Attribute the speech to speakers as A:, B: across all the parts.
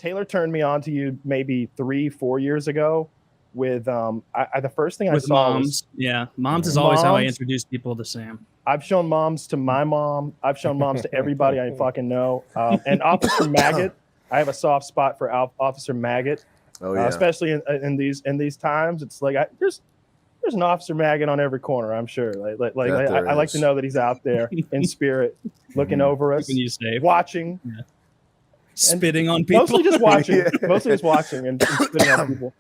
A: Taylor turned me on to you maybe 3-4 years ago with the first thing I
B: with
A: saw
B: moms.
A: was
B: Moms is always how I
A: Moms.
B: introduce people to Sam.
A: I've shown moms to my mom. I've shown moms to everybody I fucking know. And Officer Maggot, I have a soft spot for Officer Maggot.
C: Oh yeah.
A: Especially in these times, it's like there's an Officer Maggot on every corner. I'm sure. I like to know that he's out there in spirit, looking over us,
B: Keeping you safe.
A: watching,
B: spitting on people.
A: mostly just watching, mostly just watching and spitting on people.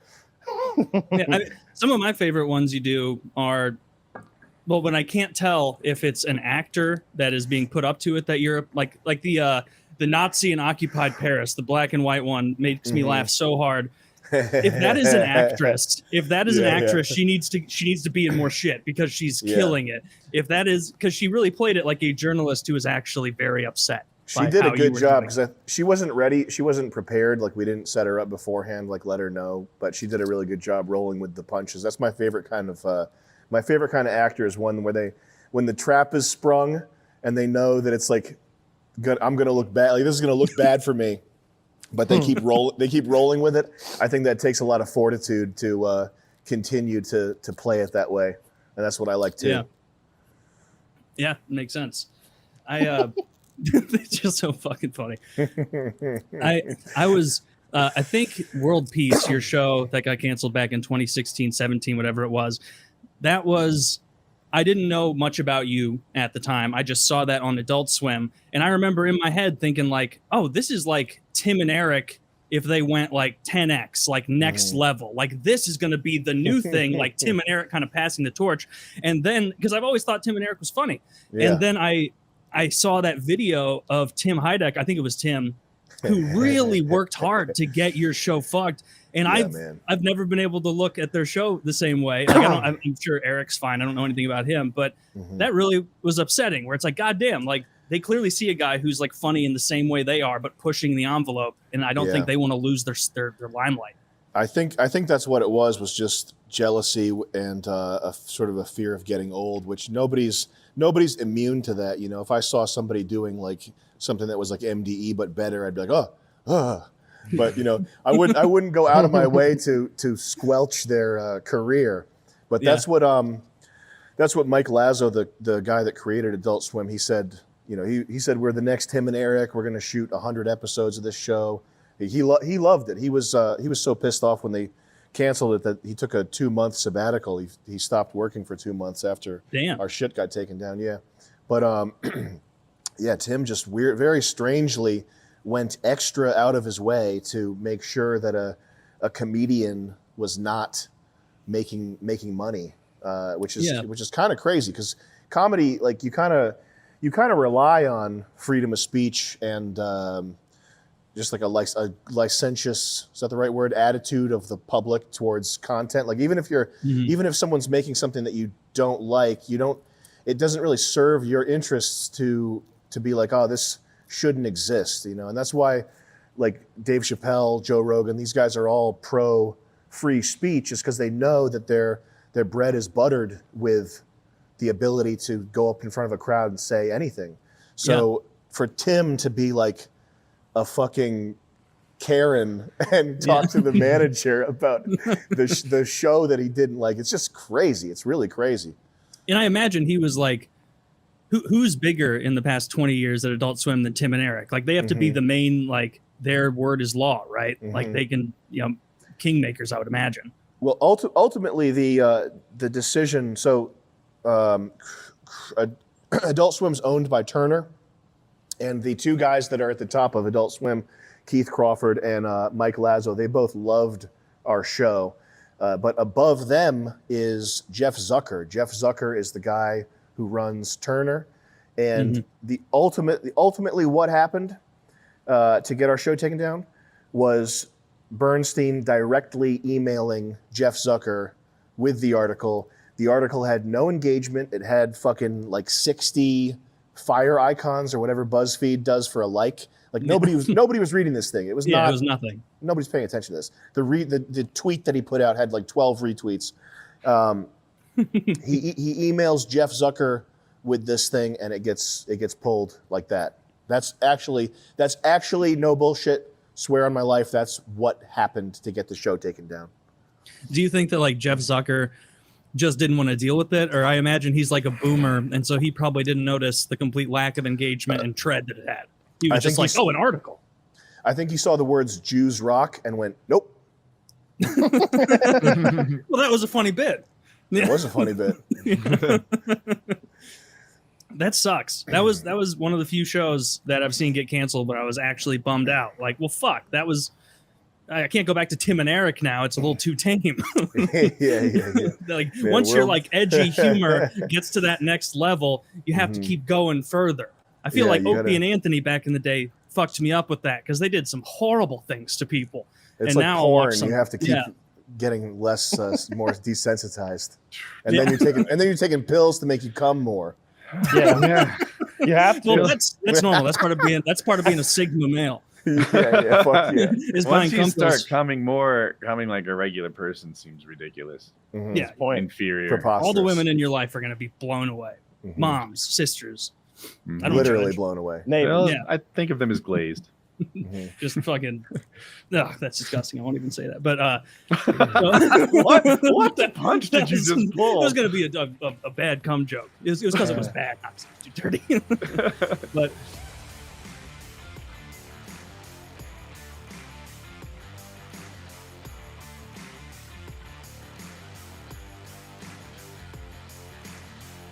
B: Some of my favorite ones you do are, well, when I can't tell if it's an actor that is being put up to it, that you're like the Nazi in Occupied Paris, the black and white one, makes me laugh so hard. If that is an actress, she needs to be in more shit because she's killing it. If that is, because she really played it like a journalist who was actually very upset.
C: She did a good job because she wasn't ready. She wasn't prepared. Like, we didn't set her up beforehand, like let her know. But she did a really good job rolling with the punches. That's my favorite kind of actor is one where when the trap is sprung and they know that it's like, I'm gonna look bad. Like, this is gonna look bad for me, but they keep rolling with it. I think that takes a lot of fortitude to continue to play it that way, and that's what I like too.
B: Yeah, makes sense. It's just so fucking funny. I was I think World Peace, your show that got canceled back in 2016, 17, whatever it was. That was, I didn't know much about you at the time. I just saw that on Adult Swim. And I remember in my head thinking like, oh, this is like Tim and Eric if they went like 10x, like next level. Like, this is going to be the new thing, like Tim and Eric kind of passing the torch. And then, because I've always thought Tim and Eric was funny. Yeah. And then I saw that video of Tim Hyde, I think it was Tim, who really worked hard to get your show fucked. And I've never been able to look at their show the same way. Like, I'm sure Eric's fine. I don't know anything about him, but that really was upsetting. Where it's like, goddamn, like they clearly see a guy who's like funny in the same way they are, but pushing the envelope. And I don't think they want to lose their limelight.
C: I think that's what it was just jealousy and a sort of a fear of getting old, which nobody's immune to that. You know, if I saw somebody doing like something that was like MDE but better, I'd be like, oh. But you know, I wouldn't go out of my way to squelch their career. But that's what Mike Lazo, the guy that created Adult Swim, he said. You know, he said, we're the next Tim and Eric. We're going to shoot 100 episodes of this show. He loved it. He was so pissed off when they canceled it that he took a 2-month sabbatical. He stopped working for 2 months after our shit got taken down. Yeah, but Tim just very strangely went extra out of his way to make sure that a comedian was not making money, which is kind of crazy because comedy, like you kind of rely on freedom of speech and just like a licentious, is that the right word, attitude of the public towards content. Like even if someone's making something that you don't like, it doesn't really serve your interests to be like, oh, this shouldn't exist, you know. And that's why like Dave Chappelle, Joe Rogan, these guys are all pro free speech, is because they know that their bread is buttered with the ability to go up in front of a crowd and say anything. So for Tim to be like a fucking Karen and talk to the manager about the show that he didn't like, it's just crazy. It's really crazy.
B: And I imagine he was like, who's bigger in the past 20 years at Adult Swim than Tim and Eric? Like they have to be the main, like their word is law, right? Like they can, you know, kingmakers, I would imagine.
C: Well, ultimately the decision, so Adult Swim's owned by Turner, and the two guys that are at the top of Adult Swim, Keith Crawford and Mike Lazo, they both loved our show. But above them is Jeff Zucker. Jeff Zucker is the guy who runs Turner. And ultimately what happened to get our show taken down was Bernstein directly emailing Jeff Zucker with the article. The article had no engagement. It had fucking like 60 fire icons or whatever BuzzFeed does for a like. Like nobody was reading this thing. It was it was nothing. Nobody's paying attention to this. The tweet that he put out had like 12 retweets. He emails Jeff Zucker with this thing, and it gets pulled like that. That's actually no bullshit. swear on my life that's what happened to get the show taken down.
B: Do you think that like Jeff Zucker just didn't want to deal with it? Or I imagine he's like a boomer, and so he probably didn't notice the complete lack of engagement and tread that it had. He was just like, oh, an article.
C: I think he saw the words Jews rock and went, nope.
B: Well, that was a funny bit.
C: It was a funny bit.
B: That sucks. That was one of the few shows that I've seen get canceled, but I was actually bummed out. Like, well, fuck, that was. I can't go back to Tim and Eric now. It's a little too tame.
C: Yeah.
B: Like once your like edgy humor gets to that next level, you have to keep going further. I feel like Opie and Anthony back in the day fucked me up with that because they did some horrible things to people.
C: It's
B: and
C: like
B: now
C: porn. You have to keep getting less, more desensitized, and then you're taking pills to make you come more.
A: Yeah. You have to.
B: Well, that's normal. That's part of being a Sigma male.
C: Yeah, fuck yeah.
D: Once you start coming like a regular person seems ridiculous.
C: Mm-hmm.
B: Yeah,
D: inferior.
B: All the women in your life are going to be blown away. Moms, sisters.
D: Mm-hmm.
B: I don't
C: literally
B: judge.
C: blown away.
D: Well, I think of them as glazed.
B: Just fucking. Oh, that's disgusting. I won't even say that. But
D: what the punch did you just pull?
B: It was going to be a bad cum joke. It was because it was bad. Not too dirty. But